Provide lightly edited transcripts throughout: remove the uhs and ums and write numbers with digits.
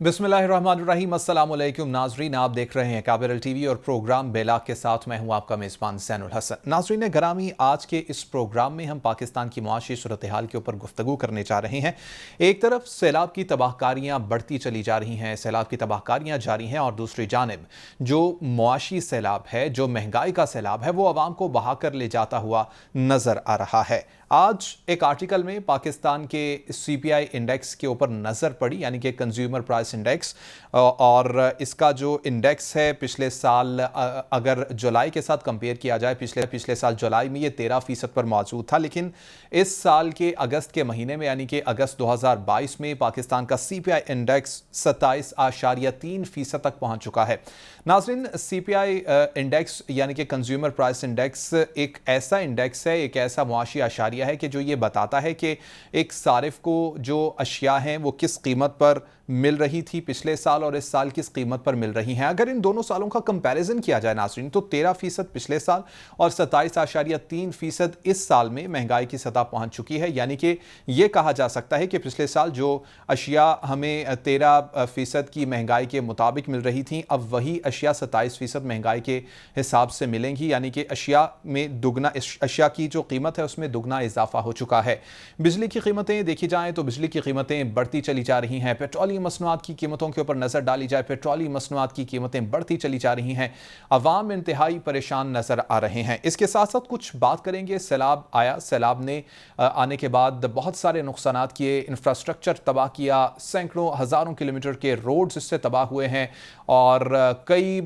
बिस्मिल्लाहिर्रहमानिर्रहीम, अस्सलाम वालेकुम नाजरीन। आप देख रहे हैं काबिल टीवी और प्रोग्राम बेला के साथ मैं हूं आपका मेज़बान ज़ैनुल हसन। नाजरीन ग्रामी, आज के इस प्रोग्राम में हम पाकिस्तान की मुआशी सूरत हाल के ऊपर गुफ्तगू करने जा रहे हैं। एक तरफ सैलाब की तबाहकारियाँ बढ़ती चली जा रही हैं, सैलाब की तबाहकारियाँ जारी हैं, और दूसरी जानिब जो मुआशी सैलाब है, जो महंगाई का सैलाब है, वो आवाम को बहा कर ले जाता हुआ नज़र आ रहा है। आज एक आर्टिकल में पाकिस्तान के CPI इंडेक्स के ऊपर नज़र पड़ी, यानी कि कंज्यूमर प्राइस इंडेक्स, और इसका जो इंडेक्स है पिछले साल अगर जुलाई के साथ कंपेयर किया जाए, पिछले साल जुलाई में ये 13% पर मौजूद था, लेकिन इस साल के अगस्त के महीने में यानी कि अगस्त 2022 में पाकिस्तान का CPI इंडेक्स 27.3% तक पहुंच चुका है। नाज़रीन, CPI इंडेक्स यानी कि कंज्यूमर प्राइस इंडेक्स एक ऐसा इंडेक्स है, एक ऐसा मुआशी आशारिया है कि जो ये बताता है कि एक सारिफ को जो अशिया हैं वो किस कीमत पर मिल रही थी पिछले साल और इस साल किस कीमत पर मिल रही हैं। अगर इन दोनों सालों का कंपैरिजन किया जाए नाज़रीन, तो 13% पिछले साल और 27.3% इस साल में महंगाई की सतह पहुंच चुकी है। यानी कि यह कहा जा सकता है कि पिछले साल जो अशिया हमें 13% की महंगाई के मुताबिक मिल रही थी, अब वही अशिया 27% महंगाई के हिसाब से मिलेंगी। यानी कि अशिया में दुगना, अशिया की जो कीमत है उसमें दुगना इजाफा हो चुका है। बिजली की कीमतें देखी जाएं तो बिजली की कीमतें बढ़ती चली जा रही हैं। पेट्रोलियम मसनूआत की कीमतों के ऊपर नजर डाली जाए, पेट्रोलियम मसनूआत की कीमतें बढ़ती चली जा रही हैं। अवाम इंतहाई परेशान नजर आ रहे हैं। इसके साथ साथ कुछ बात करेंगे, सैलाब आया, सैलाब ने आने के बाद बहुत सारे नुकसानात किए, इंफ्रास्ट्रक्चर तबाह किया, सैकड़ों हजारों किलोमीटर के रोड्स इससे तबाह हुए हैं और कई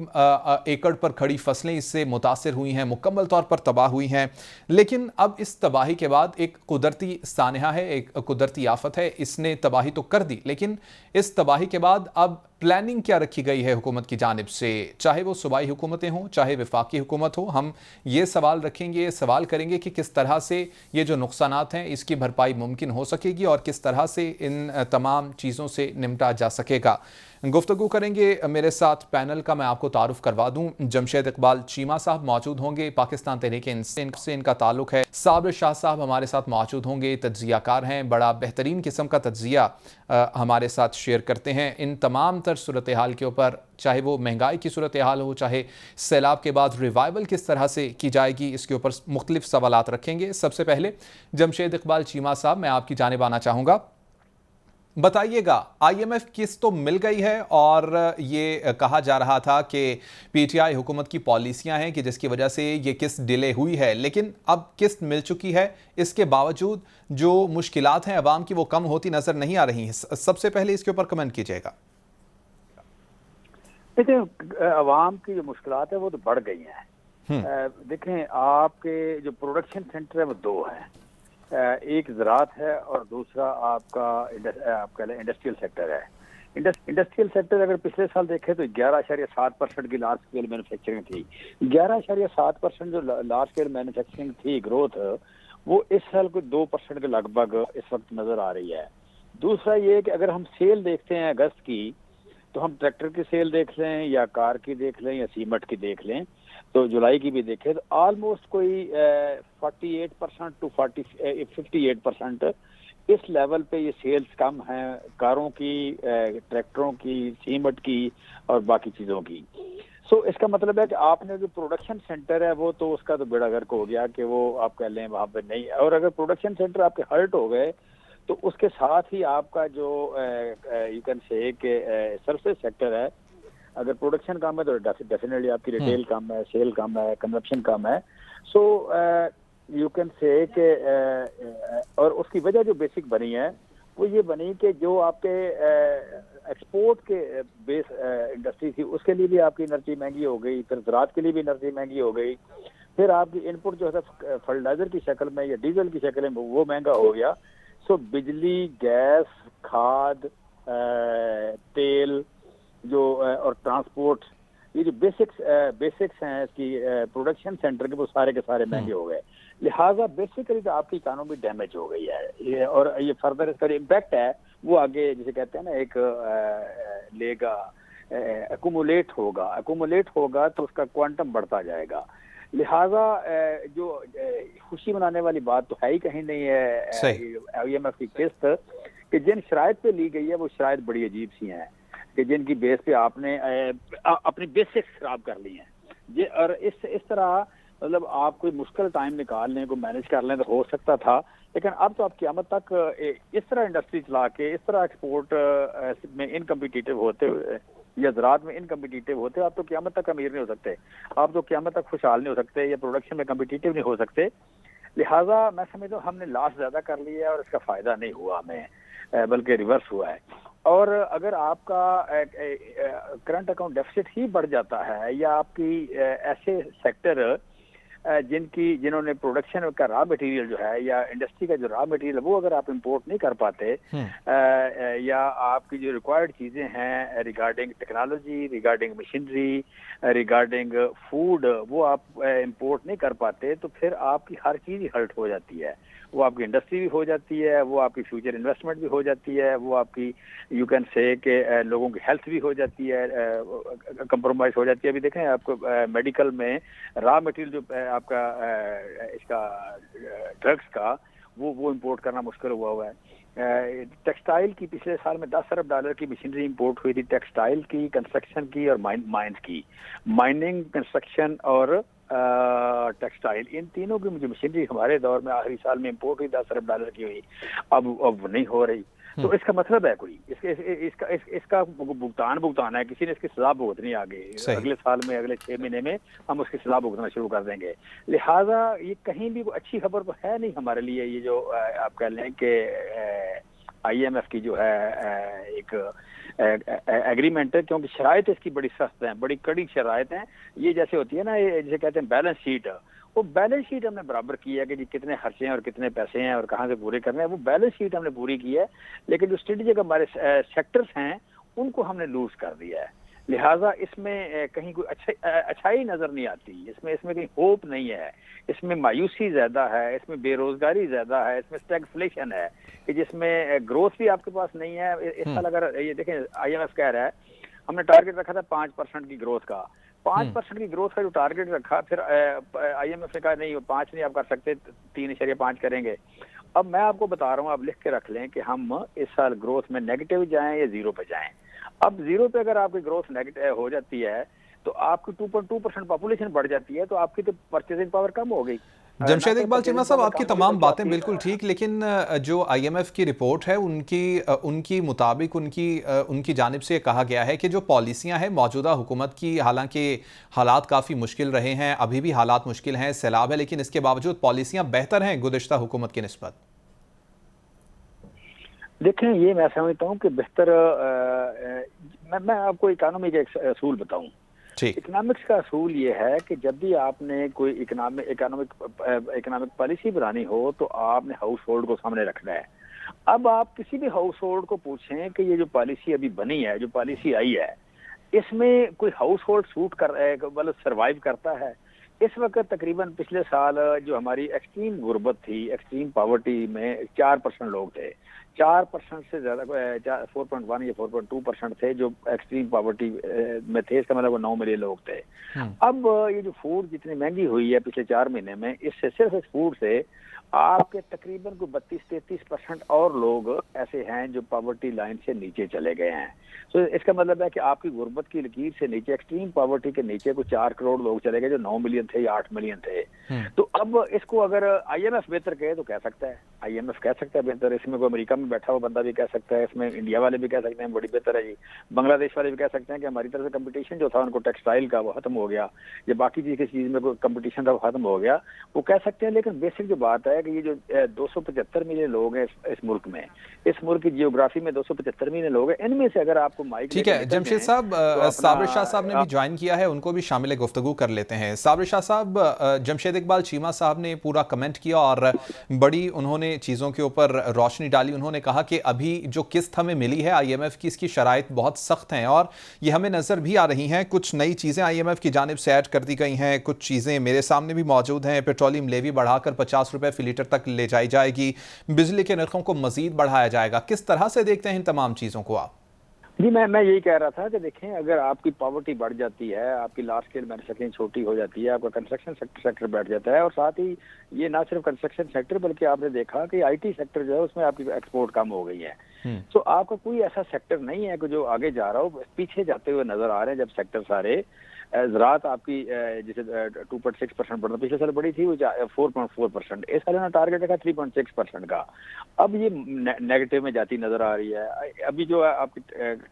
एकड़ पर खड़ी फसलें इससे मुतासिर हुई हैं, मुकम्मल तौर पर तबाह हुई हैं। लेकिन अब इस तबाही के बाद एक कुदरती सानहा है, एक कुदरती आफत है, इसने तबाही तो कर दी, लेकिन इस तबाही के बाद अब प्लानिंग क्या रखी गई है हुकूमत की जानिब से, चाहे वो सूबाई हुकूमतें हों, चाहे वफाकी हुकूमत हो। हम ये सवाल रखेंगे, सवाल करेंगे कि किस तरह से ये जो नुकसानात हैं इसकी भरपाई मुमकिन हो सकेगी और किस तरह से इन तमाम चीज़ों से निपटा जा सकेगा। गुफ्तगू करेंगे। मेरे साथ पैनल का मैं आपको तारुफ करवा दूं, जमशेद इकबाल चीमा साहब मौजूद होंगे, पाकिस्तान तहरीक-ए-इंसाफ से इनका ताल्लुक है। साबिर शाह साहब हमारे साथ मौजूद होंगे, तज्जियाकार हैं, बड़ा बेहतरीन किस्म का तज्जिया हमारे साथ शेयर करते हैं इन तमाम तर सूरत हाल के ऊपर, चाहे वो महंगाई की सूरत हाल हो, चाहे सैलाब के बाद रिवाइवल किस तरह से की जाएगी, इसके ऊपर मुख्तलिफ सवालात रखेंगे। सबसे पहले जमशेद इकबाल चीमा साहब, मैं आपकी जानिब आना चाहूँगा। बताइएगा, IMF किस्त तो मिल गई है और ये कहा जा रहा था कि PTI हुकूमत की पॉलिसियां हैं कि जिसकी वजह से ये किस्त डिले हुई है, लेकिन अब किस्त मिल चुकी है। इसके बावजूद जो मुश्किलात हैं अवाम की वो कम होती नजर नहीं आ रही हैं। सबसे पहले इसके ऊपर कमेंट कीजिएगा। देखिए, अवाम की जो मुश्किलात है वो तो बढ़ गई हैं। देखें, आपके जो प्रोडक्शन सेंटर है वो दो हैं, एक ज़राअत है और दूसरा आपका इंडस्ट्रियल सेक्टर है। इंडस्ट्रियल सेक्टर अगर पिछले साल देखें तो 11.7% की लार्ज स्केल मैन्युफैक्चरिंग थी। 11.7% जो लार्ज स्केल मैन्युफैक्चरिंग थी ग्रोथ, वो इस साल को 2% के लगभग इस वक्त नजर आ रही है। दूसरा ये कि अगर हम सेल देखते हैं अगस्त की, तो हम ट्रैक्टर की सेल देख लें या कार की देख लें या सीमेंट की देख लें, तो जुलाई की भी देखें तो ऑलमोस्ट कोई 48% टू 58% इस लेवल पे ये सेल्स कम हैं, कारों की, ट्रैक्टरों की, सीमेंट की और बाकी चीज़ों की। सो इसका मतलब है कि आपने जो प्रोडक्शन सेंटर है वो तो उसका तो बेड़ा गर्क हो गया कि वो आप कह लें वहाँ पे नहीं, और अगर प्रोडक्शन सेंटर आपके हर्ट हो गए तो उसके साथ ही आपका जो यू कैन से कि सर्विसेज सेक्टर है, अगर प्रोडक्शन कम है तो डेफिनेटली आपकी रिटेल कम है, सेल कम है, कंजप्शन कम है। सो यू कैन से कि और उसकी वजह जो बेसिक बनी है वो ये बनी कि जो आपके एक्सपोर्ट के बेस इंडस्ट्री थी उसके लिए भी आपकी एनर्जी महंगी हो गई, फिर ज़राअत के लिए भी एनर्जी महंगी हो गई, फिर आपकी इनपुट जो है फर्टिलाइजर की शक्ल में या डीजल की शक्ल में वो महंगा हो गया। सो बिजली, गैस, खाद, तेल जो और ट्रांसपोर्ट, ये जो बेसिक्स हैं इसकी प्रोडक्शन सेंटर के, वो सारे के सारे महंगे हो गए। लिहाजा बेसिकली तो आपकी इकोनॉमी डैमेज हो गई है और ये फर्दर इसका इम्पैक्ट है वो आगे जिसे कहते हैं ना एक लेगा, अकुमुलेट होगा तो उसका क्वांटम बढ़ता जाएगा। लिहाजा जो खुशी मनाने वाली बात तो है ही कहीं नहीं है IMF की किस्त कि जिन शराइत पे ली गई है वो शराइत बड़ी अजीब सी हैं। कि जिनकी बेस पे आपने अपनी बेसिक्स खराब कर ली हैं। ये और इस तरह मतलब आप कोई मुश्किल टाइम निकाल लें, को मैनेज कर लें तो हो सकता था, लेकिन अब तो आप क़यामत तक इस तरह इंडस्ट्री चला के, इस तरह एक्सपोर्ट में इनकम्पिटिटिव होते हुए या ज़राअत में इनकम्पिटिटिव होते, आप तो क़यामत तक अमीर नहीं हो सकते, आप तो क़यामत तक खुशहाल नहीं हो सकते, या प्रोडक्शन में कम्पिटिटिव नहीं हो सकते। लिहाजा मैं समझता हूँ हमने लॉस ज़्यादा कर लिया है और इसका फ़ायदा नहीं हुआ हमें, बल्कि रिवर्स हुआ है। और अगर आपका करंट अकाउंट डेफिसिट ही बढ़ जाता है, या आपकी ऐसे सेक्टर जिन्होंने प्रोडक्शन का रॉ मटेरियल जो है, या इंडस्ट्री का जो रॉ मटेरियल है, वो अगर आप इंपोर्ट नहीं कर पाते, या आपकी जो रिक्वायर्ड चीज़ें हैं regarding technology, regarding machinery, regarding food, वो आप इंपोर्ट नहीं कर पाते, तो फिर आपकी हर चीज़ ही हर्ट हो जाती है। वो आपकी इंडस्ट्री भी हो जाती है, वो आपकी फ्यूचर इन्वेस्टमेंट भी हो जाती है, वो आपकी यू कैन से कि लोगों की हेल्थ भी हो जाती है, कंप्रोमाइज हो जाती है। अभी देखें आपको मेडिकल में रॉ मटेरियल जो आपका इसका ड्रग्स का वो इंपोर्ट करना मुश्किल हुआ है। टेक्सटाइल की पिछले साल में $10 अरब की मशीनरी इंपोर्ट हुई थी, टेक्सटाइल की, कंस्ट्रक्शन की और माइंस की। माइनिंग, कंस्ट्रक्शन और टेक्सटाइल, इन तीनों की मुझे मशीनरी हमारे दौर में आखिरी साल में इंपोर्ट हुई, $10 अरब की हुई, अब नहीं हो रही। तो इसका मतलब है कोई इसका भुगतान है, किसी ने इसकी सजा भुगतनी आगे, अगले साल में, अगले 6 महीने में हम उसकी सजा भुगतना शुरू कर देंगे। लिहाजा ये कहीं भी अच्छी खबर तो है नहीं हमारे लिए, ये जो आप कह लें कि IMF की जो है एक एग्रीमेंट है, क्योंकि शराइत इसकी बड़ी सख्त हैं, बड़ी कड़ी शराइत हैं। ये जैसे होती है ना, ये जिसे कहते हैं बैलेंस शीट, वो बैलेंस शीट हमने बराबर की है कि जी कितने खर्चे हैं और कितने पैसे हैं और कहाँ से पूरे करने हैं, वो बैलेंस शीट हमने पूरी की है, लेकिन जो स्ट्रेटेजिक हमारे सेक्टर्स हैं उनको हमने लूज कर दिया है। लिहाजा इसमें कहीं कोई अच्छाई नजर नहीं आती, इसमें कहीं होप नहीं है, इसमें मायूसी ज्यादा है, इसमें बेरोजगारी ज्यादा है, इसमें स्टैगफ्लेशन है कि जिसमें ग्रोथ भी आपके पास नहीं है। इस साल अगर ये देखें, IMF कह रहा है हमने टारगेट रखा था 5% की ग्रोथ का, 5% की ग्रोथ का जो टारगेट रखा, फिर IMF ने कहा नहीं 5 नहीं आप कर सकते, 3.5 करेंगे। अब मैं आपको बता रहा हूँ, आप लिख के रख लें कि हम इस साल ग्रोथ में नेगेटिव जाएं या 0 पे जाएं। अब 0 पे अगर आपकी ग्रोथ नेगेटिव हो जाती है तो आपकी 2.2% पॉपुलेशन बढ़ जाती है, तो आपकी तो परचेजिंग पावर कम हो गई। जमशेद इकबाल चीमा साहब, आपकी तमाम बातें बिल्कुल ठीक, लेकिन जो IMF की रिपोर्ट है उनकी मुताबिक उनकी जानिब से कहा गया है कि जो पॉलिसियां हैं मौजूदा हुकूमत की, हालांकि हालात काफ़ी मुश्किल रहे हैं, अभी भी हालात मुश्किल हैं, सैलाब है, लेकिन इसके बावजूद पॉलिसियां बेहतर हैं गुज़िश्ता हुकूमत की निस्बत। देखें, ये मैं समझता हूँ कि बेहतर, मैं आपको इकोनॉमी का एक असूल बताऊँ। इकोनॉमिक्स का असूल ये है कि जब भी आपने कोई इकोनॉमिक पॉलिसी बनानी हो तो आपने हाउस होल्ड को सामने रखना है। अब आप किसी भी हाउस होल्ड को पूछें कि ये जो पॉलिसी अभी बनी है, जो पॉलिसी आई है, इसमें कोई हाउस होल्ड सूट कर मतलब सर्वाइव करता है? इस वक्त तकरीबन पिछले साल जो हमारी एक्सट्रीम गुर्बत थी, एक्सट्रीम पॉवर्टी में 4% लोग थे, 4% से ज्यादा 4.1 या 4.2% थे जो एक्सट्रीम पॉवर्टी में थे, इसका मतलब वो 9 मिलियन लोग थे। अब ये जो फूड जितनी महंगी हुई है पिछले 4 महीने में, इससे सिर्फ इस फूड से आपके तकरीबन को 32-33% और लोग ऐसे हैं जो पॉवर्टी लाइन से नीचे चले गए हैं। तो इसका मतलब है कि आपकी गुर्बत की लकीर से नीचे, एक्सट्रीम पॉवर्टी के नीचे को 4 करोड़ लोग चले गए जो 9 मिलियन थे या 8 मिलियन थे। तो अब इसको अगर IMF बेहतर कहे तो कह सकता है, IMF कह सकता है बेहतर, इसमें कोई अमेरिका में बैठा हुआ बंदा भी कह सकता है, इसमें इंडिया वाले भी कह सकते हैं बड़ी बेहतर है जी, बांग्लादेश वाले भी कह सकते हैं कि हमारी तरफ से कंपटीशन जो था उनको टेक्सटाइल का वो खत्म हो गया, या बाकी किसी चीज में कोई कंपटीशन था वो खत्म हो गया, वो कह सकते हैं। लेकिन बेसिक जो बात है कि ये जो 275 मिलियन लोग हैं इस मुल्क में, इस मुल्क की जियोग्राफी में 275 मिलियन लोग हैं, इनमें से अगर आपको माइक, ठीक है जमशेद साहब, साबिर शाह साहब ने भी ज्वाइन किया है, उनको भी शामिल गुफ्तगू कर लेते हैं। साबिर शाह साहब, जमशेद इकबाल चीमा साहब ने पूरा कमेंट किया और बड़ी उन्होंने चीज़ों के ऊपर रोशनी डाली। उन्होंने कहा कि अभी जो किस्त हमें मिली है IMF की, इसकी शराइत बहुत सख्त हैं और ये हमें नज़र भी आ रही हैं। कुछ नई चीज़ें IMF की जानिब से ऐड कर दी गई हैं, कुछ चीज़ें मेरे सामने भी मौजूद हैं। पेट्रोलियम लेवी बढ़ाकर 50 रुपये फी लीटर तक ले जाई जाएगी, बिजली के नरखों को मजीद बढ़ाया जाएगा। किस तरह से देखते हैं इन तमाम चीज़ों को आप? जी, मैं यही कह रहा था कि देखें, अगर आपकी पॉवर्टी बढ़ जाती है, आपकी लार्ज स्केल मैन्युफैक्चरिंग छोटी हो जाती है, आपका कंस्ट्रक्शन सेक्टर बैठ जाता है, और साथ ही ये ना सिर्फ कंस्ट्रक्शन सेक्टर बल्कि आपने देखा कि IT सेक्टर जो है उसमें आपकी एक्सपोर्ट कम हो गई है। तो आपका कोई ऐसा सेक्टर नहीं है कि जो आगे जा रहा हो, पीछे जाते हुए नजर आ रहे हैं। जब सेक्टर सारे ज़राअत आपकी जैसे 2.6% बढ़ना, पिछले साल बढ़ी थी वो 4.4%, इस साल ना टारगेट रखा 3.6% का। अब ये नेगेटिव में जाती नजर आ रही है। अभी जो आपकी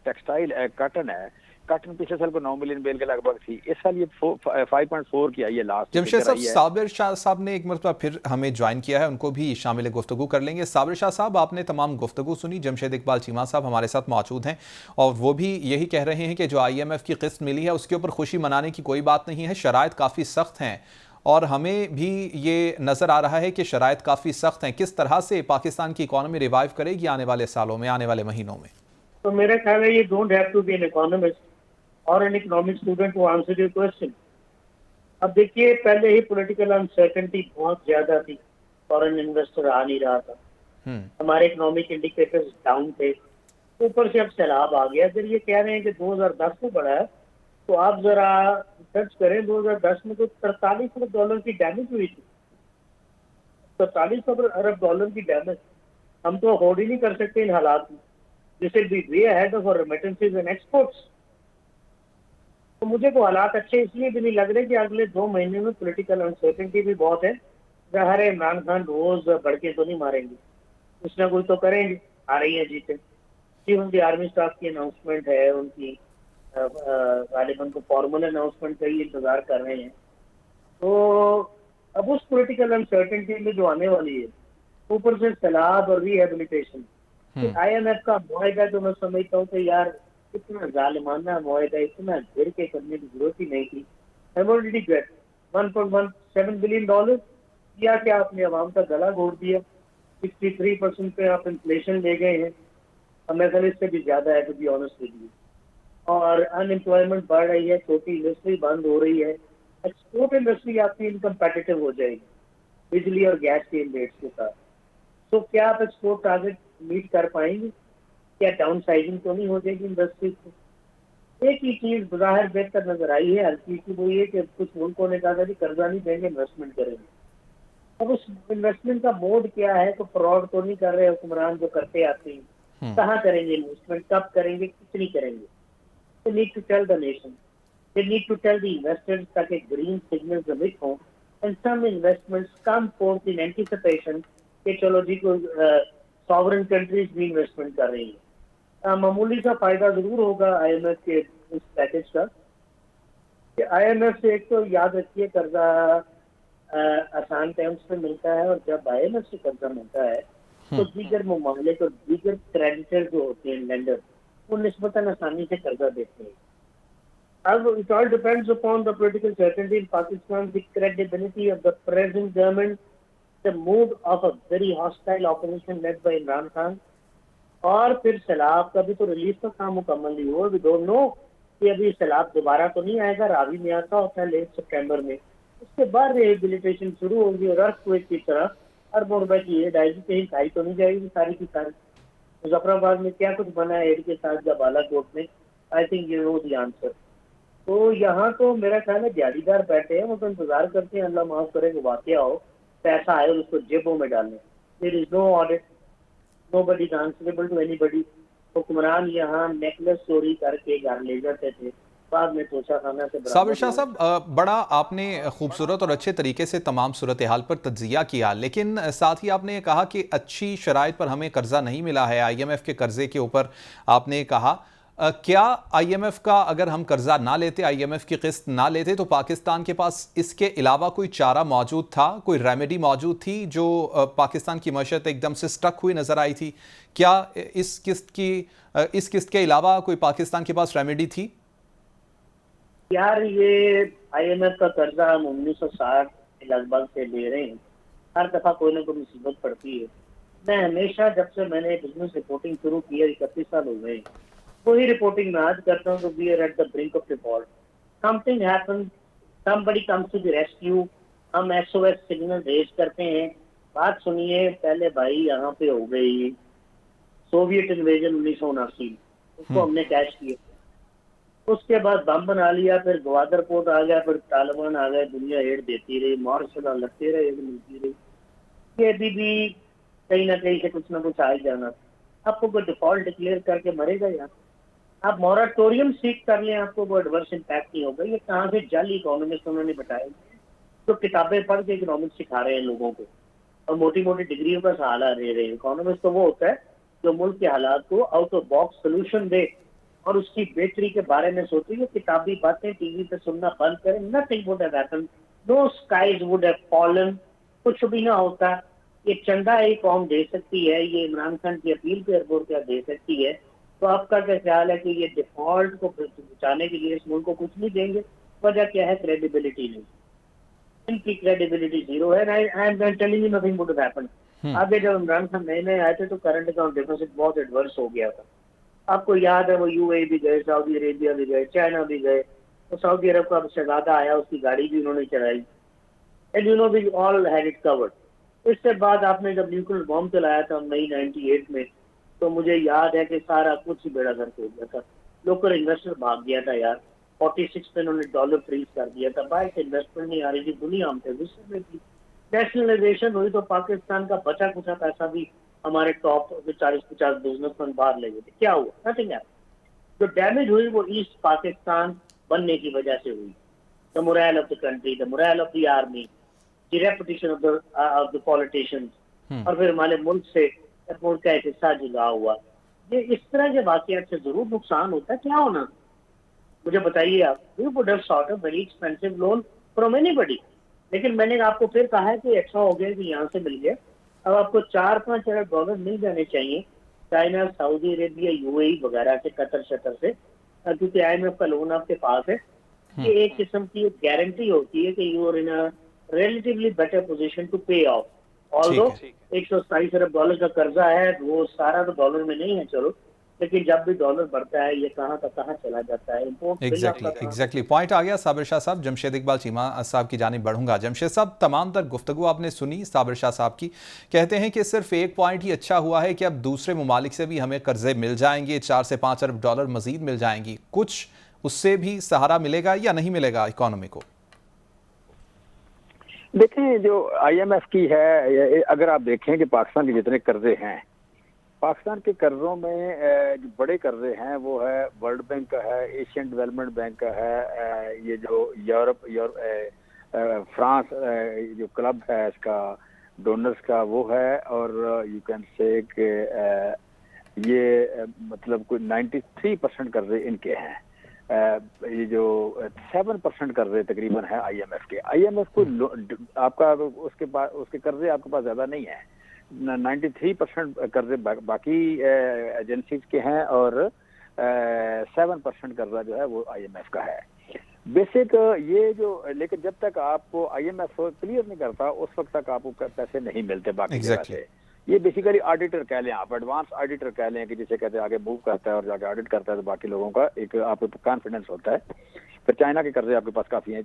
टेक्सटाइल कॉटन है, कॉटन पिछले साल को 9 मिलियन बेल के लगभग थी, इस साल ये 5.4 की आई है लास्ट जमशेद फिगर साहब, आई है। साबिर शाह साहब ने एक मरतबा फिर हमें ज्वाइन किया है, उनको भी शामिल गुफ्तगू कर लेंगे। साबिर शाह साहब, आपने तमाम गुफ्तगू सुनी। जमशेद इकबाल चीमा साहब हमारे साथ मौजूद हैं और वो भी यही कह रहे हैं कि जो IMF की किस्त मिली है उसके ऊपर खुशी मनाने की कोई बात नहीं है, शराइत काफ़ी सख्त हैं और हमें भी ये नज़र आ रहा है कि शराइत काफ़ी सख्त हैं। किस तरह से पाकिस्तान की इकॉनमी रिवाइव करेगी आने वाले सालों में, आने वाले महीनों में? तो मेरा ख्याल है, ये don't have to be an economist और an economic student to answer your question. अब देखिए, पहले ही पॉलिटिकल अनसर्टेनिटी बहुत ज्यादा थी, फॉरेन इन्वेस्टर आ नहीं रहा था, हमारे इकोनॉमिक इंडिकेटर्स डाउन थे, ऊपर से अब सैलाब आ गया। अगर ये कह रहे हैं कि 2010 में बढ़ा है, तो आप जरा सर्च करें, 2010 में तो 43 अरब डॉलर की डैमेज हुई थी। 43 अरब डॉलर की डैमेज हम तो अफोर्ड ही नहीं कर सकते इन हालात में। This will be way ahead of our remittances and exports. तो मुझे को हालात अच्छे इसलिए भी नहीं लग रहे कि अगले 2 महीने में पॉलिटिकल अनसर्टेनिटी भी बहुत है। ज़ाहिर है, इमरान खान रोज बढ़ के तो नहीं मारेंगे, कुछ ना कुछ तो करेंगे, आ रही है जीते। जी, उनकी आर्मी स्टाफ की अनाउंसमेंट है, उनकी गालिबन को फॉर्मल अनाउंसमेंट का ही इंतजार कर रहे हैं। तो अब उस पॉलिटिकल अनसर्टेनिटी में जो आने वाली है, ऊपर से सैलाब और रिहेबिलिटेशन, IMF का मुआहदा तो मैं समझता हूँ कि यार इतना जालिमाना मुआहदा इतना गिर के करने की जरूरत ही नहीं थी। ऑलरेडी गेट 1.17 बिलियन डॉलर किया, क्या आपने आवाम का गला घोट दिया। 63% पे आप इन्फ्लेशन ले गए हैं, हमें ख्याल इससे भी ज्यादा है to be honest with you. और अनएम्प्लॉयमेंट बढ़ रही है, छोटी इंडस्ट्री बंद हो रही है, एक्सपोर्ट इंडस्ट्री आपकी इनकम्पेटिटिव हो जाएगी बिजली और गैस के रेट्स के साथ। तो क्या आप एक्सपोर्ट टारगेट मीट कर पाएंगे? क्या डाउन साइजिंग तो नहीं हो जाएगी इंडस्ट्री की? एक ही चीज बाहर बेहतर नजर आई है हल्की सी, वो ये कि कुछ मुल्कों ने कहा कि कर्जा नहीं देंगे, इन्वेस्टमेंट करेंगे। अब उस इन्वेस्टमेंट का मोड क्या है? तो फ्रॉड तो नहीं कर रहे हुक्मरान जो करते आते हैं। कहाँ करेंगे इन्वेस्टमेंट, कब करेंगे, कितनी करेंगे? They need to tell the nation. They need to tell the investors ताकि green signals emit हों and some investments come forth in anticipation कि चलो जी कोई sovereign countries भी investment कर रही हैं। मामूली सा फायदा जरूर होगा IMF के इस पैकेज का। IMF से एक तो याद रखिए, कर्जा आसान टर्म्स पे मिलता है, और जब IMF से कर्जा मिलता है तो दीगर ममालिक और दीगर क्रेडिटर जो होते हैं लेंडर, वो निस्बतन आसानी से कर्जा देते हैं। अब it all depends upon the political certainty in Pakistan, the credibility of the present government, the mood of a very hostile opposition led by Imran Khan, और फिर सैलाब का भी तो रिलीफ का काम मुकम्मल नहीं हुआ। वी डोंट नो कि अभी सैलाब दोबारा तो नहीं आएगा, रावी में आता होता है लेट सितंबर में, उसके बाद रिहेबिलिटेशन शुरू होगी और अर्थक्वेक की तरह अरबों रुपए की एड आएगी, कहीं खाई तो नहीं जाएगी सारी की सारी। मुजफ्फराबाद में क्या कुछ बना है एड के साथ या बालाकोट में? I think you know the answer. तो यहाँ तो मेरा ख्याल है दिहाड़ीदार बैठे हैं, वो तो इंतजार करते हैं अल्लाह माफ करे कि वाकया हो, पैसा आए और उसको जेबों में डालें। There is no audit, nobody is answerable to anybody. हुक्मरान यहाँ नेकलेस चोरी करके घर ले जाते थे, बाद में तोशाखाना से। साबिर शाह साहब, बड़ा आपने खूबसूरत और अच्छे तरीके से तमाम सूरत हाल पर तज्जिया किया, लेकिन साथ ही आपने कहा कि अच्छी शराइत पर हमें कर्जा नहीं मिला है। IMF के कर्जे के ऊपर आपने कहा, क्या IMF का अगर हम कर्जा ना लेते, IMF की किस्त ना लेते, तो पाकिस्तान के पास इसके अलावा कोई चारा मौजूद था, कोई रेमेडी मौजूद थी जो पाकिस्तान की मईशत एकदम से स्टक हुई नजर आई थी? क्या इस किस्त के अलावा कोई पाकिस्तान के पास रेमेडी थी? यार, ये IMF का कर्जा हम 1960 के लगभग से ले रहे हैं, हर दफा कोई ना कोई मुसीबत पड़ती है। मैं हमेशा जब से मैंने बिजनेस रिपोर्टिंग शुरू की है, 31 साल हो गए, वही रिपोर्टिंग मैं आज करता हूँ। तो we are at the brink of default, something happens, somebody comes to the rescue, हम SOS सिग्नल रेज करते हैं। बात सुनिए, पहले भाई यहाँ पे हो गई सोवियत इन्वेजन 1979, उसको हमने कैच किया, उसके बाद बम बना लिया, फिर ग्वादर पोर्ट आ गया, फिर तालिबान आ गए, दुनिया एड देती रही, मार्शल लगते रहे, मिलती रही। ये अभी भी कहीं ना कहीं से कुछ ना कुछ आ ही जाना। आपको कोई डिफॉल्ट डिक्लेयर करके मरेगा यार। आप मॉरेटोरियम सीख कर लें, आपको वो एडवर्स इम्पैक्ट नहीं होगा। ये कहाँ से जाली इकोनॉमिस्ट उन्होंने बताया, तो किताबें पढ़ के इकोनॉमिक्स सिखा रहे हैं लोगों को और मोटी मोटी डिग्रियों का सहारा ले रहे हैं। इकोनॉमिस्ट तो वो होता है जो मुल्क के हालात को आउट ऑफ बॉक्स सोल्यूशन दे और उसकी बेहतरी के बारे में सोचे। ये किताबी बातें टीवी पे सुनना बंद करें। Nothing would have happened, no skies would have fallen, कुछ भी ना होता। ये चंदा एक कौम दे सकती है, ये इमरान खान की अपील पे अरबों रुपया दे सकती है। तो आपका क्या ख्याल है कि ये डिफॉल्ट को बचाने के लिए इस मुल्क को कुछ नहीं देंगे? वजह क्या है? क्रेडिबिलिटी नहीं, इनकी क्रेडिबिलिटी जीरो है। I am telling you nothing would have happened. आगे जब इमरान खान नए नए आए थे तो करंट अकाउंट डिफिसिट बहुत एडवर्स हो गया था। आपको याद है वो यूएई भी गए, सऊदी अरेबिया भी गए, चाइना भी गए। तो सऊदी अरब का शहजादा आया, उसकी गाड़ी भी उन्होंने चलाई, and you know we all had it covered. इससे बाद आपने जब न्यूक्लियर बॉम्ब चलाया था मई 98 में, तो मुझे याद है कि सारा कुछ ही बेड़ा गर्क हो गया था। लोकल इन्वेस्टर भाग गया था यार। 46 पे उन्होंने डॉलर फ्रीज कर दिया था, बाहर से इन्वेस्टमेंट नहीं आ रही थी, दुनिया हम पे गुस्से में थी। नेशनलाइजेशन हुई तो पाकिस्तान का बचा कुचा पैसा भी हमारे टॉप 40-50 बिजनेसमैन बाहर ले गए थे। क्या हुआ? Nothing happened. जो डैमेज हुई वो ईस्ट पाकिस्तान बनने की वजह से हुई। The moral of the country, the moral of the army, the reputation of the politicians, और फिर हमारे मुल्क से मुल्क का एक हिस्सा जुदा हुआ। ये इस तरह के वाकयात से जरूर नुकसान होता है। क्या होना? मुझे बताइए आप। You would have short a very expensive loan from anybody. लेकिन मैंने आपको फिर कहा है कि अच्छा हो गया कि यहाँ से मिल गया। अब आपको 4-5 अरब डॉलर मिल जाने चाहिए चाइना, सऊदी अरेबिया, यूएई वगैरह से, कतर शतर से, क्योंकि IMF का लोन आपके पास है। ये एक किस्म की गारंटी होती है कि you are in a relatively better position to pay off. Although 127 अरब डॉलर का कर्जा है, वो सारा तो डॉलर में नहीं है, चलो, लेकिन जब भी डॉलर बढ़ता है ये कहाँ का कहाँ चला जाता है। इम्पोर्ट एग्जैक्टली पॉइंट आ गया साबिर शाह साहब। जमशेद इकबाल चीमा साहब की जानिब बढ़ूंगा। जमशेद साहब, तमाम तर गुफ्तगू आपने सुनी साबिर शाह साहब की। कहते हैं कि सिर्फ एक पॉइंट ही अच्छा हुआ है कि अब दूसरे ममालिक से भी हमें कर्जे मिल जाएंगे, 4 से 5 अरब डॉलर मजीद मिल जाएंगी। कुछ उससे भी सहारा मिलेगा या नहीं मिलेगा इकोनॉमी को? देखें, जो IMF की है, अगर आप देखें कि पाकिस्तान के जितने कर्जे हैं, पाकिस्तान के कर्जों में जो बड़े कर्जे हैं वो है वर्ल्ड बैंक का है, एशियन डेवलपमेंट बैंक का है, ये जो फ्रांस जो क्लब है इसका डोनर्स का वो है, और यू कैन से कि ये मतलब कोई 93% कर्जे इनके हैं। ये जो 7% कर्जे तकरीबन है IMF के। IMF को आपका उसके कर्जे आपके पास ज्यादा नहीं है। 93% कर्जे बाकी एजेंसीज के हैं और 7% कर्जा जो है वो IMF का है। बेसिक ये जो, लेकिन जब तक आपको IMF क्लियर नहीं करता उस वक्त तक आपको पैसे नहीं मिलते बाकी पैसे। ये बेसिकली ऑडिटर कह लें आप, एडवांस ऑडिटर कह लें कि जिसे कहते हैं आगे मूव करता है और जाके ऑडिट करता है, तो बाकी लोगों का एक आपको कॉन्फिडेंस होता है। फिर चाइना के कर्जे आपके पास काफ़ी हैं।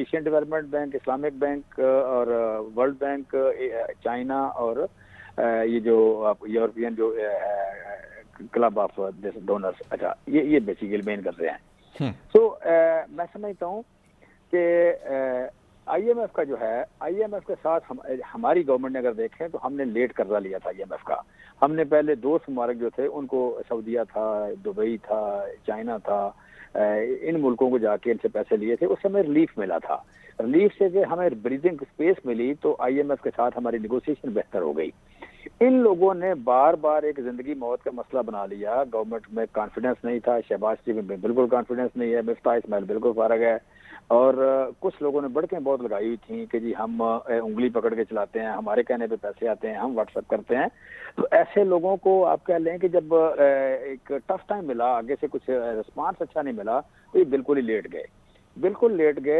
Asian development bank, Islamic bank और वर्ल्ड बैंक, चाइना और ये जो यूरोपियन जो क्लब ऑफ डोनर्स, अच्छा ये बेसिकली मेन कर्जे हैं। तो मैं समझता हूँ कि IMF का जो है, IMF के साथ हमारी गवर्नमेंट ने अगर देखें तो हमने लेट कर्जा लिया था IMF का। हमने पहले 2 ममालिक जो थे उनको, सऊदीया था, दुबई था, चाइना था, इन मुल्कों को जाके इनसे पैसे लिए थे। उस समय रिलीफ मिला था। रिलीफ से जो हमें ब्रीदिंग स्पेस मिली तो IMF के साथ हमारी नेगोशिएशन बेहतर हो गई। इन लोगों ने बार बार एक जिंदगी मौत का मसला बना लिया। गवर्नमेंट में कॉन्फिडेंस नहीं था, शहबाज शरीफ में बिल्कुल कॉन्फिडेंस नहीं है, मिफ्ताह इस्माइल बिल्कुल फारग है, और कुछ लोगों ने बढ़कें बहुत लगाई हुई थी कि जी हम उंगली पकड़ के चलाते हैं, हमारे कहने पे पैसे आते हैं, हम व्हाट्सएप करते हैं। तो ऐसे लोगों को आप कह लें कि जब एक टफ टाइम मिला, आगे से कुछ रिस्पांस अच्छा नहीं मिला, तो ये बिल्कुल ही लेट गए।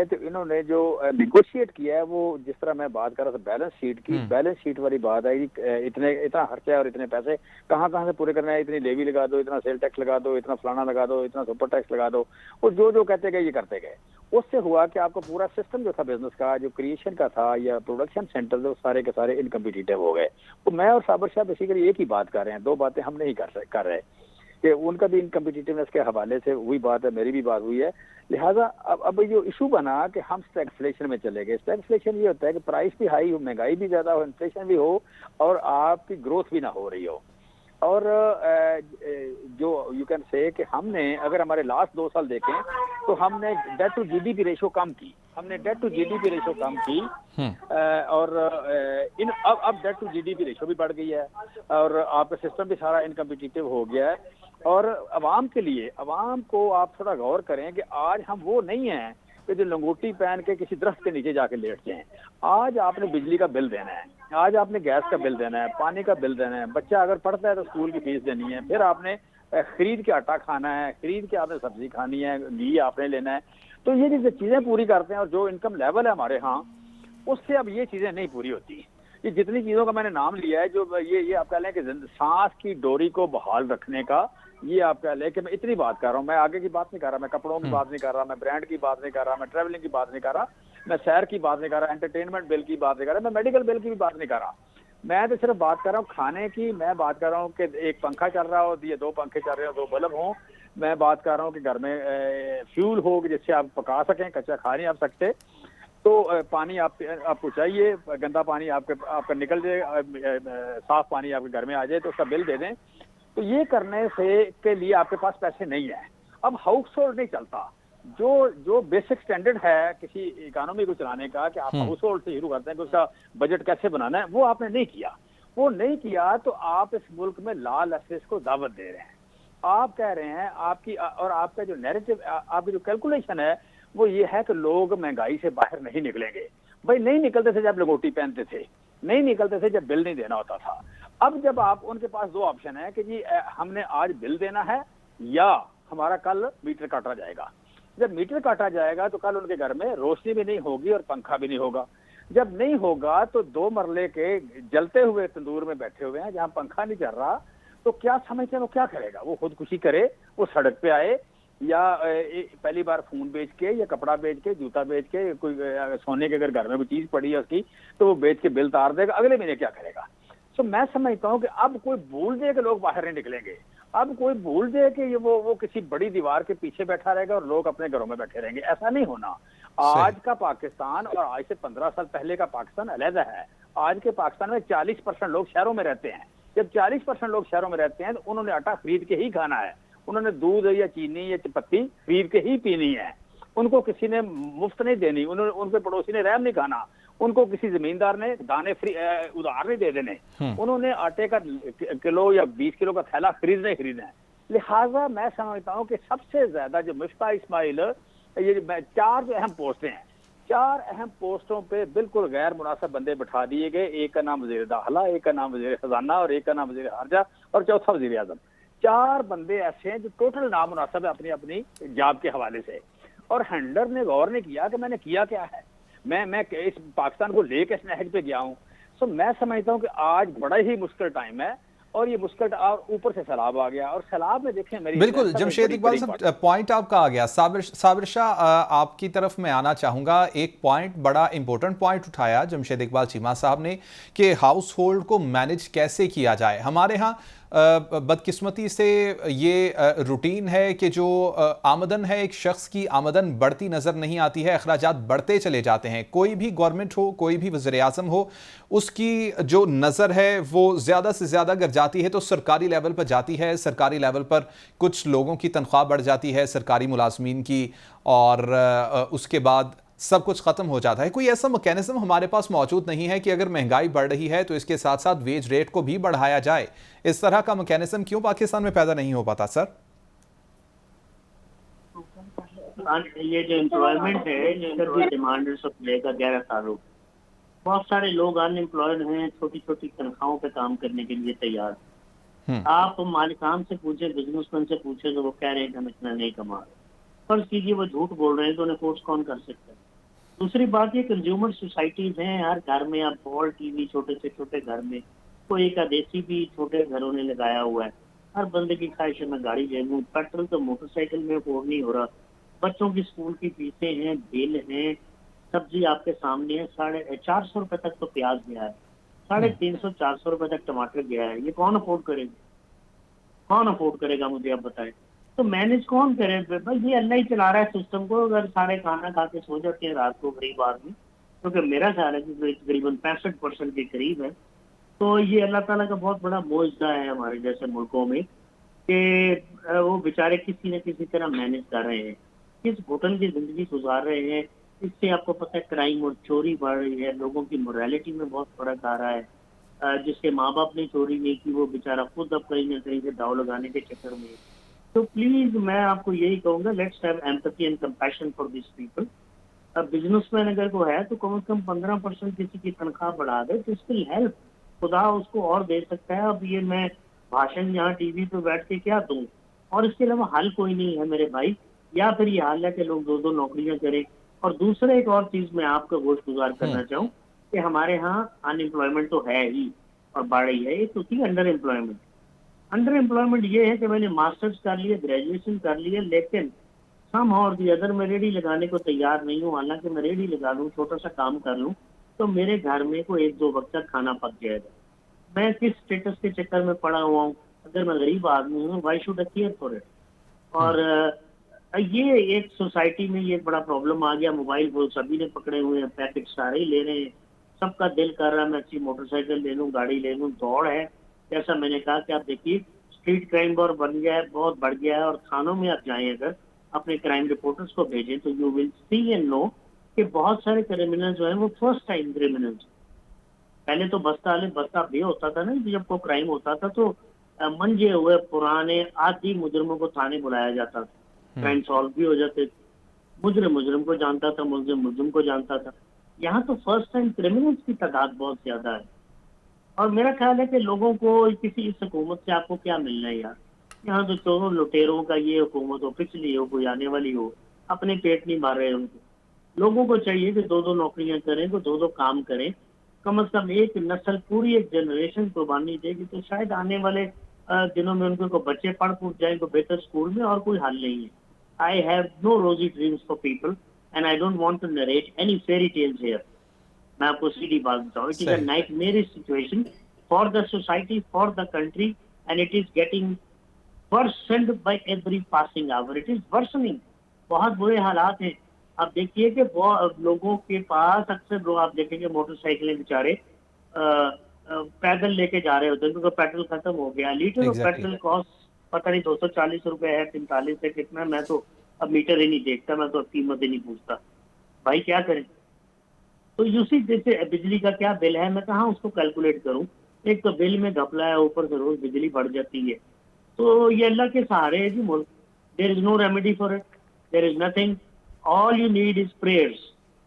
तो इन्होंने जो निगोशिएट किया है, वो जिस तरह मैं बात कर रहा था बैलेंस शीट की, बैलेंस शीट वाली बात आई, इतना खर्चा है और इतने पैसे कहाँ से पूरे करना है, इतनी लेवी लगा दो, इतना सेल टैक्स लगा दो, इतना फलाना लगा दो, इतना सुपर टैक्स लगा दो, और जो कहते गए ये करते गए। उससे हुआ कि आपका पूरा सिस्टम जो था बिजनेस का, जो क्रिएशन का था या प्रोडक्शन सेंटर, जो सारे के सारे इनकम्पिटिटिव हो गए। तो मैं और साबिर शाह बेसिकली एक ही बात कर रहे हैं, 2 बातें हम नहीं कर रहे कि उनका भी इनकम्पिटिटिवनेस के हवाले से वही बात है, मेरी भी बात हुई है। लिहाजा अब जो इशू बना कि हम स्टैगफ्लेशन में चले गए। स्टैगफ्लेशन ये होता है कि प्राइस भी हाई हो, महंगाई भी ज्यादा हो, इन्फ्लेशन भी हो और आपकी ग्रोथ भी ना हो रही हो। और जो यू कैन से कि हमने अगर हमारे लास्ट 2 साल देखें तो हमने डेट टू जीडीपी रेशो कम की, हमने डेट टू जीडीपी रेशो कम की। और अब डेट टू जीडीपी रेशो भी बढ़ गई है और आपका सिस्टम भी सारा इनकम्पिटिटिव हो गया है। और अवाम के लिए, अवाम को आप थोड़ा गौर करें कि आज हम वो नहीं हैं कि जो लंगोटी पहन के किसी दरख्त के नीचे जाके लेट जाएं। आज आपने बिजली का बिल देना है, आज आपने गैस का बिल देना है, पानी का बिल देना है, बच्चा अगर पढ़ता है तो स्कूल की फीस देनी है, फिर आपने खरीद के आटा खाना है, खरीद के आपने सब्जी खानी है, घी आपने लेना है। तो ये जो चीजें पूरी करते हैं और जो इनकम लेवल है हमारे यहाँ, उससे अब ये चीजें नहीं पूरी होती। ये जितनी चीजों का मैंने नाम लिया है, जो ये आप कह लें कि सांस की डोरी को बहाल रखने का, ये आप कह लें कि मैं इतनी बात कर रहा हूँ, मैं आगे की बात नहीं कर रहा, मैं कपड़ों की बात नहीं कर रहा, मैं ब्रांड की बात नहीं कर रहा, मैं ट्रैवलिंग की बात नहीं कर रहा, मैं सैर की बात नहीं कर रहा, एंटरटेनमेंट बिल की बात नहीं कर रहा, मैं मेडिकल बिल की भी बात नहीं कर रहा। मैं तो सिर्फ बात कर रहा हूँ खाने की। मैं बात कर रहा हूँ कि एक पंखा चल रहा हो, ये 2 पंखे चल रहे हो, 2 बल्ब हों। मैं बात कर रहा हूँ कि घर में फ्यूल हो जिससे आप पका सकें, कच्चा खा नहीं आप सकते। तो पानी आपको चाहिए, गंदा पानी आपका निकल जाए, साफ पानी आपके घर में आ जाए तो उसका बिल दे दें। तो ये करने से के लिए आपके पास पैसे नहीं है। अब हाउस होल्ड नहीं चलता। जो बेसिक स्टैंडर्ड है किसी इकोनॉमी को चलाने का कि आप हाउस होल्ड से शुरू करते हैं कि उसका बजट कैसे बनाना है, वो आपने नहीं किया। वो नहीं किया तो आप इस मुल्क में लाल एसेस को दावत दे रहे हैं। आप कह रहे हैं आपकी और आपका जो नैरेटिव, आपकी जो कैलकुलेशन है वो ये है कि लोग महंगाई से बाहर नहीं निकलेंगे। भाई नहीं निकलते थे जब लंगोटी पहनते थे, नहीं निकलते थे जब बिल नहीं देना होता था। अब जब आप उनके पास 2 ऑप्शन है कि जी हमने आज बिल देना है या हमारा कल मीटर काटा जाएगा। जब मीटर काटा जाएगा तो कल उनके घर में रोशनी भी नहीं होगी और पंखा भी नहीं होगा। जब नहीं होगा तो 2 मरले के जलते हुए तंदूर में बैठे हुए हैं जहां पंखा नहीं चल रहा, तो क्या समझते हैं वो क्या करेगा? वो खुदकुशी करे, वो सड़क पे आए, या पहली बार फोन बेच के या कपड़ा बेच के, जूता बेच के, कोई सोने के अगर घर में कोई चीज पड़ी है उसकी तो वो बेच के बिल तार देगा, अगले महीने क्या करेगा? तो मैं समझता हूँ कि अब कोई भूल जाए कि लोग बाहर नहीं निकलेंगे। अब कोई भूल जाए कि ये वो किसी बड़ी दीवार के पीछे बैठा रहेगा और लोग अपने घरों में बैठे रहेंगे। ऐसा नहीं होना। आज का पाकिस्तान और आज से 15 साल पहले का पाकिस्तान अलग है। आज के पाकिस्तान में 40% लोग शहरों में रहते हैं। जब 40% लोग शहरों में रहते हैं तो उन्होंने आटा खरीद के ही खाना है, उन्होंने दूध या चीनी या पत्ती खरीद के ही पीनी है, उनको किसी ने मुफ्त नहीं देनी, उनके पड़ोसी ने रहम नहीं खाना, उनको किसी जमींदार ने दाने फ्री उधार नहीं दे देने, उन्होंने आटे का किलो या 20 किलो का थैला खरीदना है। लिहाजा मैं समझता हूँ कि सबसे ज्यादा जो मिफ्ता इस्माइल, ये 4 जो अहम पोस्टें हैं, 4 अहम पोस्टों पे बिल्कुल गैर मुनासिब बंदे बैठा दिए गए। एक का नाम वजीर दाखिला, एक का नाम वजीर खजाना और एक का नाम वजीर खारजा और चौथा वजीर आजम। 4 बंदे ऐसे हैं जो टोटल नामुनासिब है अपनी जॉब के हवाले से। और हैंडलर ने गौर नहीं किया कि मैंने किया क्या है, मैं इस पाकिस्तान को लेके इस नहज पे गया हूँ। सो मैं समझता हूँ कि आज बड़ा ही मुश्किल टाइम है और ये मुश्किल, और ऊपर से सैलाब आ गया और सैलाब में देखें मेरी बिल्कुल जमशेद इकबाल साहब, पॉइंट आपका आ गया। साबिर शाह, आपकी तरफ मैं आना चाहूंगा। एक पॉइंट, बड़ा इंपॉर्टेंट पॉइंट उठाया जमशेद इकबाल चीमा साहब ने कि हाउस होल्ड को मैनेज कैसे किया जाए। हमारे यहाँ बदकिस्मती से ये रूटीन है कि जो आमदन है, एक शख्स की आमदन बढ़ती नज़र नहीं आती है, अखराजात बढ़ते चले जाते हैं। कोई भी गवर्नमेंट हो, कोई भी वज़ीर आज़म हो, उसकी जो नज़र है वो ज़्यादा से ज़्यादा अगर जाती है तो सरकारी लेवल पर जाती है। सरकारी लेवल पर कुछ लोगों की तनख्वाह बढ़ जाती है, सरकारी मुलाजमीन की, और उसके बाद सब कुछ खत्म हो जाता है। कोई ऐसा मैकेनिज्म हमारे पास मौजूद नहीं है कि अगर महंगाई बढ़ रही है तो इसके साथ साथ वेज रेट को भी बढ़ाया जाए। इस तरह का मैकेनिज्म क्यों पाकिस्तान में पैदा नहीं हो पाता सर? ये जो एम्प्लॉयमेंट है, डिमांड और सप्लाई का गहरा ताल्लुक। बहुत सारे लोग अनएम्प्लॉयड हैं, छोटी छोटी तनख्वाहों पे काम करने के लिए तैयार। आप मालिकान से पूछे, बिजनेसमैन से पूछे तो वो कह रहे हैं कि हम इतना नहीं कमा रहे। फर्ज कीजिए वो झूठ बोल रहे हैं तो उन्हें फोर्स कौन कर सकता है? दूसरी बात ये, कंज्यूमर सोसाइटीज हैं हर घर में। आप वॉल टीवी छोटे से छोटे घर में, कोई एक देसी भी छोटे घरों ने लगाया हुआ है। हर बंदे की ख्वाहिश है मैं गाड़ी ले लूं, पेट्रोल तो मोटरसाइकिल में अफोर्ड नहीं हो रहा। बच्चों की स्कूल की फीसें हैं, बिल हैं, सब्जी आपके सामने है। 450 रुपए तक तो प्याज गया है, 350-400 रुपए तक टमाटर गया है। ये कौन अफोर्ड करेगा? कौन अफोर्ड करेगा मुझे आप बताएं। तो मैनेज कौन करे? भाई ये अल्लाह ही चला रहा है सिस्टम को। अगर सारे खाना खा के सो जाते हैं रात को गरीब आदमी, क्योंकि मेरा ख्याल है कि करीबन 65% के करीब है, तो ये अल्लाह ताला का बहुत बड़ा मौजज़ा है हमारे जैसे मुल्कों में कि वो बेचारे किसी न किसी तरह मैनेज कर रहे हैं, किस घुटन की ज़िंदगी गुजार रहे हैं। इससे आपको पता है क्राइम और चोरी बढ़ रही है, लोगों की मोरालिटी में बहुत फ़र्क आ रहा है। जिसके माँ-बाप ने चोरी नहीं की, वो बेचारा खुद अब कहीं न कहीं से दाव लगाने के चक्कर में है। तो प्लीज़ मैं आपको यही कहूँगा, let's have empathy and compassion for this people. अब बिजनेसमैन अगर को है तो कम से कम 15% किसी की तनख्वाह बढ़ा दे तो इसकी हेल्प खुदा उसको और दे सकता है। अब ये मैं भाषण यहाँ टीवी पे बैठ के क्या दूं, और इसके अलावा हल कोई नहीं है मेरे भाई। या फिर ये हाल है कि लोग दो दो नौकरियां करें। और दूसरा एक और चीज मैं आपका गोश गुजार करना चाहूँ कि हमारे यहाँ अनएम्प्लॉयमेंट तो है ही और बढ़ रही है। एक तो थी अंडर एम्प्लॉयमेंट। अंडर एम्प्लॉयमेंट ये है कि मैंने मास्टर्स कर लिया, ग्रेजुएशन कर लिया, लेकिन सम और दी अदर मैं रेडी लगाने को तैयार नहीं हूँ। हालांकि मैं रेडी लगा लूँ, छोटा सा काम कर लूँ, तो मेरे घर में को एक दो वक्त का खाना पक जाएगा। मैं किस स्टेटस के चक्कर में पड़ा हुआ हूँ? अगर मैं गरीब आदमी हूँ, why should I care for it? और ये एक सोसाइटी में ये बड़ा प्रॉब्लम आ गया। मोबाइल फोन सभी ने पकड़े हुए हैं, पैकेट सारे ही ले रहे हैं। सबका दिल कर रहा है मैं अच्छी मोटरसाइकिल ले लूँ, गाड़ी ले लूँ, दौड़ है। जैसा मैंने कहा कि आप देखिए स्ट्रीट क्राइम और बन गया है, बहुत बढ़ गया है। और थानों में आप जाएं, अगर अपने क्राइम रिपोर्टर्स को भेजें, तो you will see and know कि बहुत सारे क्रिमिनल जो है वो फर्स्ट टाइम क्रिमिनल्स। पहले तो बस्ता बे होता था ना, जब कोई क्राइम होता था तो मंजे हुए पुराने आदि मुजरिमों को थाने बुलाया जाता था, क्राइम सॉल्व भी हो जाते थे। मुजरिम को जानता था, मुजरिम को जानता था। यहाँ तो फर्स्ट टाइम क्रिमिनल्स की तादाद बहुत ज्यादा है। और मेरा ख्याल है कि लोगों को किसी इस हुकूमत से आपको क्या मिलना है यार। यहाँ तो चोरों लुटेरों का ये हुकूमत हो, पिछली हो, कोई आने वाली हो, अपने पेट नहीं मार रहे उनको। लोगों को चाहिए कि दो दो नौकरियां करें, तो दो दो काम करें। कम से कम एक नस्ल, पूरी एक जनरेशन कुर्बानी देगी, तो शायद आने वाले दिनों में उनको को बच्चे पढ़ फूट जाए को बेहतर स्कूल में। और कोई हल नहीं है। I have no rosy dreams for people and I don't want to narrate any fairy tales here. मैं आपको सीधी बात बताऊं, इट इज अ सही। Nightmarish situation for the society, for the country, and it is getting worsened by every passing hour. It is worsening. बहुत बुरे हालात हैं। आप देखिए कि लोगों के पास अक्सर लोग आप देखेंगे मोटरसाइकिलें बेचारे पैदल लेके जा रहे होते हैं क्योंकि पेट्रोल खत्म हो गया। Litre of exactly. Petrol cost पता नहीं 240 रुपए है, 45 है, कितना। मैं तो अब मीटर ही नहीं देखता, मैं तो अब कीमत ही नहीं पूछता। भाई क्या करें? तो यूसी जैसे बिजली का क्या बिल है, मैं कहाँ उसको कैलकुलेट करूं। एक तो बिल में घपला है, ऊपर से रोज बिजली बढ़ जाती है। तो ये अल्लाह के सहारे है जी मुल्क। There is no remedy for it, there is nothing. All you need is prayers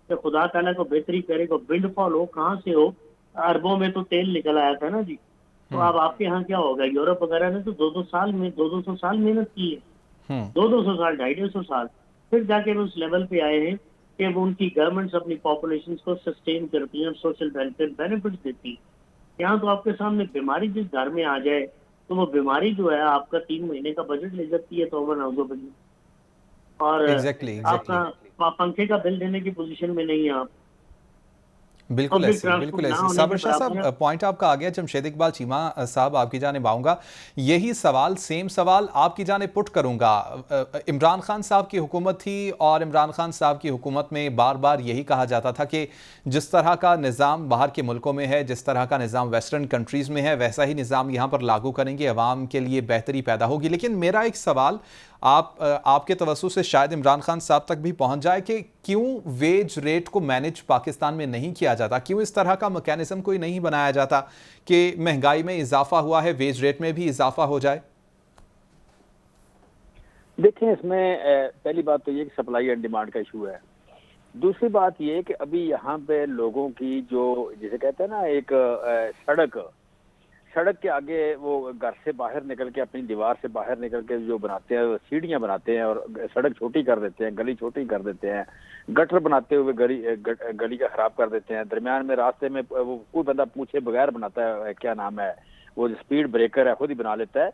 कि खुदा ताला को बेहतरी करे, को विंडफॉल हो, कहाँ से हो। अरबों में तो तेल निकल आया था ना जी। तो अब आपके यहाँ क्या होगा? यूरोप वगैरह ने तो 2-2 साल में 200 साल मेहनत की है। 200 साल, 250 साल, फिर जाके वो उस लेवल पे आए हैं कि वो उनकी गवर्नमेंट्स अपनी पॉपुलेशन को सस्टेन करती हैं और सोशल बेनिफिट देती हैं। यहाँ तो आपके सामने बीमारी जिस घर में आ जाए, तो वो बीमारी जो है आपका 3 महीने का बजट ले जाती है, तो और एग्जैक्टली आपका एग्जैक्टली। पंखे का बिल देने की पोजीशन में नहीं है आप। बिल्कुल पब्लिक ऐसे ही, बिल्कुल ट्रांसपोर्ट ना ऐसे ही। होने के साबर शाह बराबर है। साहब, पॉइंट आपका आ गया। जमशेद इकबाल चीमा साहब, आपकी जानिब आऊँगा। यही सवाल, सेम सवाल आपकी जानिब पुट करूँगा। इमरान खान साहब की हुकूमत थी और इमरान खान साहब की हुकूमत में बार बार यही कहा जाता था कि जिस तरह का निज़ाम बाहर के मुल्कों में है, जिस तरह का निज़ाम वेस्टर्न कंट्रीज़ में है, वैसा ही निज़ाम यहाँ पर लागू करेंगे, अवाम के लिए बेहतरी पैदा होगी। लेकिन मेरा एक सवाल आपके तवज्जो से शायद इमरान खान साहब तक भी पहुंच जाए कि क्यों वेज रेट को मैनेज पाकिस्तान में नहीं किया जाता, क्यों इस तरह का मैकेनिज्म कोई नहीं बनाया जाता कि महंगाई में इजाफा हुआ है, वेज रेट में भी इजाफा हो जाए। देखें, इसमें पहली बात तो ये कि सप्लाई एंड डिमांड का इशू है। दूसरी बात ये कि अभी यहाँ पे लोगों की जो जिसे कहते हैं ना, एक सड़क के आगे वो घर से बाहर निकल के, अपनी दीवार से बाहर निकल के जो बनाते हैं, सीढ़ियाँ बनाते हैं और सड़क छोटी कर देते हैं, गली छोटी कर देते हैं, गटर बनाते हुए गली का खराब कर देते हैं। दरमियान में रास्ते में वो कोई बंदा पूछे बगैर बनाता है, क्या नाम है वो, जो स्पीड ब्रेकर है खुद ही बना लेता है।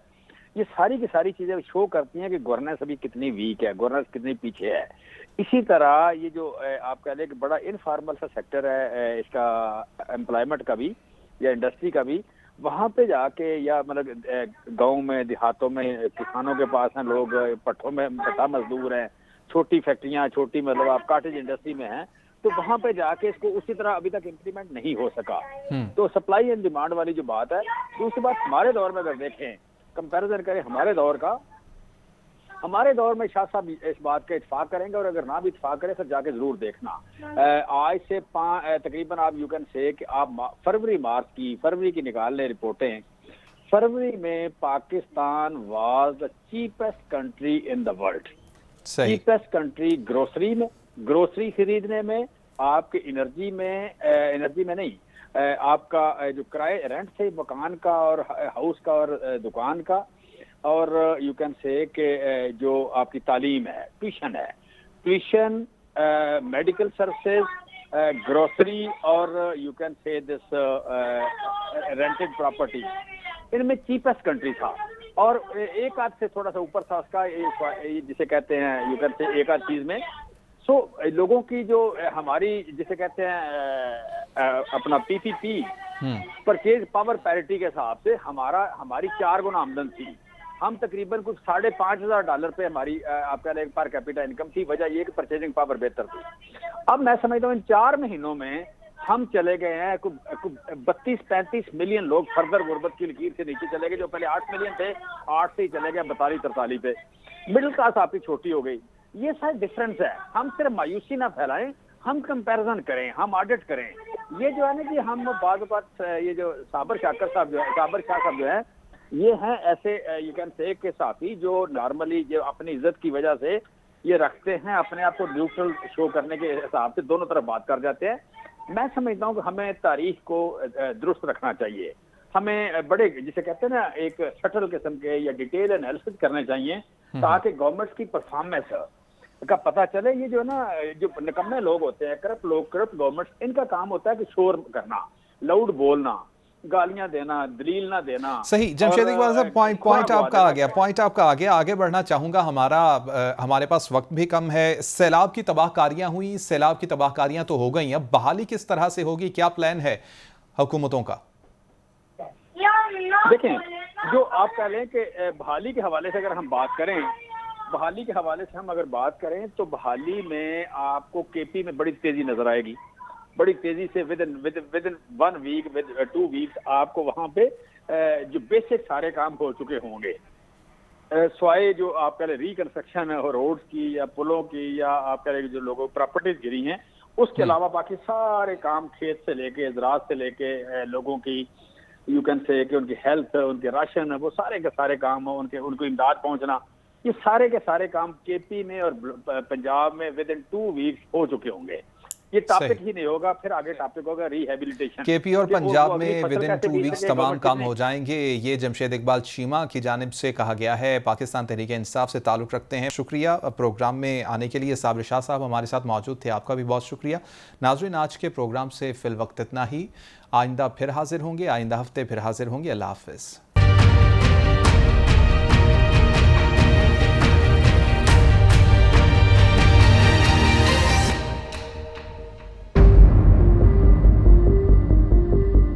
ये सारी की सारी चीजें शो करती हैं कि गवर्नेंस अभी कितनी वीक है, गवर्नेंस कितनी पीछे है। इसी तरह ये जो आप कह लें कि बड़ा इनफॉर्मल सा सेक्टर है इसका, एम्प्लॉयमेंट का भी या इंडस्ट्री का भी, वहां पे जाके या मतलब गांव में देहातों में किसानों के पास हैं लोग, पट्टा मजदूर हैं, छोटी फैक्ट्रियां, छोटी मतलब आप कॉटेज इंडस्ट्री में हैं, तो वहां पे जाके इसको उसी तरह अभी तक इम्प्लीमेंट नहीं हो सका। तो सप्लाई एंड डिमांड वाली जो बात है। दूसरी बात, हमारे दौर में अगर देखें, कंपैरिजन करें हमारे दौर का, हमारे दौर में शाह साहब इस बात का इत्फाक करेंगे, और अगर ना भी इत्फाक करें फिर जाके जरूर देखना। आज से तकरीबन आप यू कैन से कि आप फरवरी की निकाल लें रिपोर्टें। फरवरी में Pakistan was the cheapest country in the world. Cheapest country grocery खरीदने में, आपके एनर्जी में नहीं, आपका जो किराए रेंट से मकान का और हाउस का और दुकान का, और यू कैन से कि जो आपकी तालीम है, ट्यूशन, मेडिकल सर्विसेज, ग्रोसरी और you can say this rented property, इनमें चीपेस्ट कंट्री था। और एक आध से थोड़ा सा ऊपर था उसका, जिसे कहते हैं यू कैन से एक आध चीज में। सो लोगों की जो हमारी जिसे कहते हैं अपना पीपीपी, परचेज पावर पैरिटी के हिसाब से हमारी 4 गुना आमदन थी। हम तकरीबन कुछ $5,500 पे हमारी आपका पर कैपिटा इनकम थी। वजह ये कि परचेजिंग पावर बेहतर थी। अब मैं समझता हूँ इन 4 महीनों में हम चले गए हैं 32-35 मिलियन लोग फर्दर गुर्बत की लकीर से नीचे चले गए। जो पहले 8 मिलियन थे, 8 से ही चले गए 42-43 पे। मिडिल क्लास आपकी छोटी हो गई। ये सारे डिफरेंस है। हम सिर्फ मायूसी ना फैलाएं, हम कंपैरिजन करें, हम ऑडिट करें। ये जो है ना कि हम बात ये जो साबर शाह साहब जो है, ये हैं ऐसे यू कैन से के साथी जो नॉर्मली जो अपनी इज्जत की वजह से ये रखते हैं, अपने आप को न्यूट्रल शो करने के हिसाब से दोनों तरफ बात कर जाते हैं। मैं समझता हूँ कि हमें तारीख को दुरुस्त रखना चाहिए। हमें बड़े जिसे कहते हैं ना एक सटल किस्म के या डिटेल एनालिसिस करने चाहिए, ताकि गवर्नमेंट की परफॉर्मेंस का पता चले। ये जो ना जो निकम्मे लोग होते हैं, करप्ट गवर्नमेंट, इनका काम होता है कि शोर करना, लाउड बोलना, गालियां देना, दलील ना देना। सही जमशेद इकबाल साहब, पॉइंट आपका आ गया। आगे बढ़ना चाहूंगा। हमारे पास वक्त भी कम है। सैलाब की तबाहकारियां हुई, सैलाब की तबाहकारियां तो हो गई, अब बहाली किस तरह से होगी, क्या प्लान है हुकूमतों का? देखें, जो आप कह लें कि बहाली के हवाले से अगर हम बात करें, तो बहाली में आपको केपी में बड़ी तेजी नजर आएगी। बड़ी तेजी से within 1 week, with 2 weeks आपको वहां पे जो बेसिक सारे काम हो चुके होंगे। स्वाए जो आप कह रहे रिकंस्ट्रक्शन है रोड्स की या पुलों की, या आप कह रहे जो लोगों प्रॉपर्टीज गिरी हैं, उसके अलावा बाकी सारे काम खेत से लेके ज़राअत से लेके लोगों की यू कैन से कि उनकी हेल्थ, उनके राशन, वो सारे के सारे काम हो, उनको इमदाद पहुंचना, ये सारे के सारे काम केपी में और पंजाब में विद इन 2 वीक्स हो चुके होंगे। ये टॉपिक ही नहीं होगा, फिर आगे टॉपिक होगा रिहेबिलिटेशन। केपी और पंजाब में विद इन 2 वीक्स तमाम काम हो जाएंगे, ये जमशेद इकबाल चीमा की जानिब से कहा गया है। पाकिस्तान तहरीक इंसाफ से ताल्लुक़ रखते हैं। शुक्रिया प्रोग्राम में आने के लिए। साबिर शाह साहब हमारे साथ मौजूद थे, आपका भी बहुत शुक्रिया। नाज़रीन, आज के प्रोग्राम से फिल वक्त इतना ही। आइंदा फिर हाजिर होंगे, आइंदा हफ्ते फिर हाजिर होंगे। अल्लाह हाफ़िज़।